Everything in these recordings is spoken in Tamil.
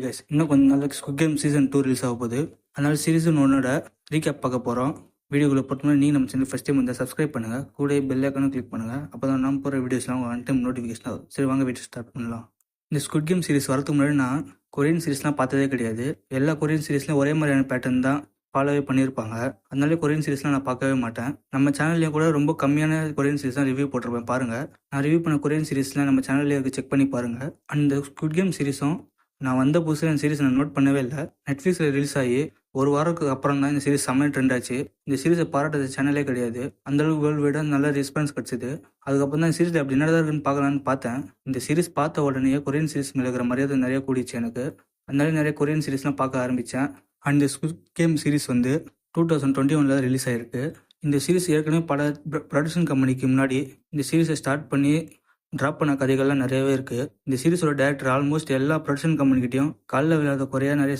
கைஸ், இன்னும் கொஞ்ச நாளைக்கு ஸ்குவிட் கேம் சீசன் 2 ரிலீஸ் ஆக போகுது. அதனால சீசன் 1ஓட ரீகேப் பார்க்க போகிறோம். வீடியோக்குள்ள போட்டோம்னா நீங்கள் நம்ம சேனல் ஃபஸ்ட் டைம் வந்து சப்ஸ்கிரைப் பண்ணுங்கள், கூட பெல் ஐக்கானும் கிளிக் பண்ணுங்கள். அப்போ தான் நம்ம போகிற வீடியோஸ்லாம் ஒன் டைம் நோட்டிஃபிகேஷன் ஆகும். சரி, வாங்க வீடியோ ஸ்டார்ட் பண்ணலாம். இந்த ஸ்குவிட் கேம் சீரிஸ் வரதுக்கு முன்னாடி நான் கொரியன் சீரிஸ்லாம் பார்த்ததே கிடையாது. எல்லா கொரியன் சீரிஸ்லையும் ஒரே மாதிரியான பேட்டர்ன் தான் ஃபாலோவே பண்ணியிருப்பாங்க. அதனால கொரியன் சீரிஸ்லாம் நான் பார்க்கவே மாட்டேன். நம்ம சேனல்லையும் கூட ரொம்ப கம்மியான கொரியன் சீரிஸ் தான் ரிவ்யூ போட்டிருப்பேன். பாருங்கள், நான் ரிவ்யூ பண்ண கொரியன் சீரிஸ்லாம் நம்ம சேனல்லே செக் பண்ணி பாருங்கள். அந்த ஸ்குவிட் கேம் சீரிஸும் நான் வந்த புதுசில் இந்த சீரிஸ் நான் நோட் பண்ணவே இல்லை. நெட்ஃப்ளிக்ஸில் ரிலீஸ் ஆகி ஒரு வாரத்துக்கு அப்புறம் தான் இந்த சீரிஸ் செம்ம ட்ரெண்ட் ஆச்சு. இந்த சீரிஸை பாராட்டுற சேனலே கிடையாது. அந்தளவுக்கு வேர்ல்டு வைடாக நல்ல ரெஸ்பான்ஸ் கிடச்சிது. அதுக்கப்புறம் தான் இந்த சீரிஸ் அப்படி என்னதான் இருக்குன்னு பார்க்கலான்னு பார்த்தேன். இந்த சீரிஸ் பார்த்த உடனே கொரியன் சீரிஸ் மேலே இருக்கிற மரியாதை நிறைய கூடிச்சு எனக்கு. அதனால நிறைய கொரியன் சீரிஸ்லாம் பார்க்க ஆரம்பித்தேன். அண்ட் இந்த ஸ்குவிட் கேம் சீரிஸ் வந்து 2021 ரிலீஸ் ஆகிருக்கு. இந்த சீரிஸ் ஏற்கனவே பல ப்ரொடக்ஷன் கம்பெனிக்கு முன்னாடி இந்த சீரிஸை ஸ்டார்ட் பண்ணி ட்ராப் பண்ண கதைகள்லாம் நிறையவே இருக்குது. இந்த சீரிஸோட டேரக்டர் ஆல்மோஸ்ட் எல்லா ப்ரொடக்ஷன் கம்பெனிக்கிட்டையும் காலில் விழாத குறையாக நிறைய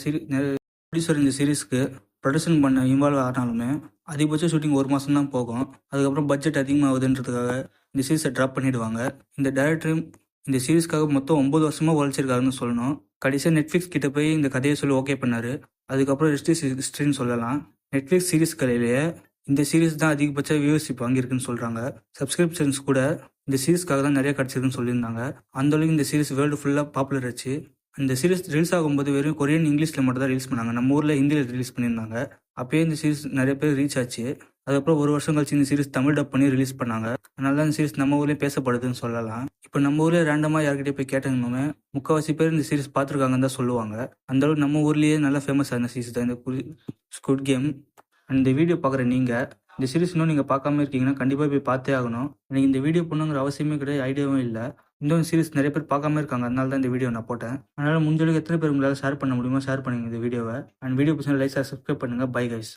ப்ரொடியூசர் இந்த சீரிஸ்க்கு ப்ரொடக்ஷன் பண்ண இன்வால்வ் ஆனாலுமே அதிகபட்ச ஷூட்டிங் 1 மாதம் தான் போகும். அதுக்கப்புறம் பட்ஜெட் அதிகமாகுதுன்றதுக்காக இந்த சீரிஸை ட்ராப் பண்ணிவிடுவாங்க. இந்த டேரக்டரும் இந்த சீரிஸ்க்காக மொத்தம் 9 வருஷமாக உழைச்சிருக்காருன்னு சொல்லணும். கடைசியாக நெட்ஃப்ளிக்ஸ் கிட்ட போய் இந்த கதையை சொல்லி ஓகே பண்ணார். அதுக்கப்புறம் ஹிஸ்ட்ரின்னு சொல்லலாம். நெட்ஃப்ளிக்ஸ் சீரிஸ் கதையிலேயே இந்த சீரிஸ் தான் அதிகபட்ச வியூவர்ஷிப் வாங்கியிருக்குன்னு சொல்கிறாங்க. சப்ஸ்கிரிப்ஷன்ஸ் கூட இந்த சீரிஸ்க்காக தான் நிறைய கிடச்சிருக்குன்னு சொல்லியிருந்தாங்க. அந்தளவுக்கு இந்த சீரிஸ் வேர்ல்டு ஃபுல்லாக பாப்புலர் ஆச்சு. இந்த சீரிஸ் ரிலீஸ் ஆகும்போது வெறும் கொரியன் இங்கிலீஷில் மட்டும் தான் ரிலீஸ் பண்ணாங்க. நம்ம ஊரில் ஹிந்தியில் ரிலீஸ் பண்ணியிருந்தாங்க. அப்போயே இந்த சீரிஸ் நிறைய பேர் ரீச் ஆச்சு. அதுக்கப்புறம் ஒரு வருஷம் கழிச்சு இந்த சீரிஸ் தமிழ் டப் பண்ணி ரிலீஸ் பண்ணாங்க. அதனால தான் இந்த சீரிஸ் நம்ம ஊர்லேயும் பேசப்படுதுன்னு சொல்லலாம். இப்போ நம்ம ஊரில் ரேண்டமாக யார்கிட்டயே போய் கேட்டோம்னா முக்கால்வாசி பேர் இந்த சீரிஸ் பார்த்துருக்காங்கன்னு தான் சொல்லுவாங்க. அந்தளவுக்கு நம்ம ஊர்லேயே நல்லா ஃபேமஸ் ஆன சீரிஸ் தான் இந்த ஸ்குவிட் கேம். இந்த வீடியோ பார்க்குற நீங்கள் இந்த சீரிஸ் இன்னும் நீங்கள் பார்க்காம இருக்கீங்கன்னா கண்டிப்பாக போய் பார்த்தே ஆகணும். எனக்கு இந்த வீடியோ பண்ணுங்கிற அவசியமே கிடையாது, ஐடியாவும் இல்லை. இன்னும் சீரிஸ் நிறைய பேர் பார்க்காம இருக்காங்க, அதனால தான் இந்த வீடியோ நான் போட்டேன். அதனால் முடிஞ்சளவுக்கு எத்தனை பேர் உங்களால் ஷேர் பண்ண முடியுமோ ஷேர் பண்ணுங்க இந்த வீடியோவை. அண்ட் வீடியோ பசங்க லைக் சப்ஸ்கிரைப் பண்ணுங்கள். Bye guys.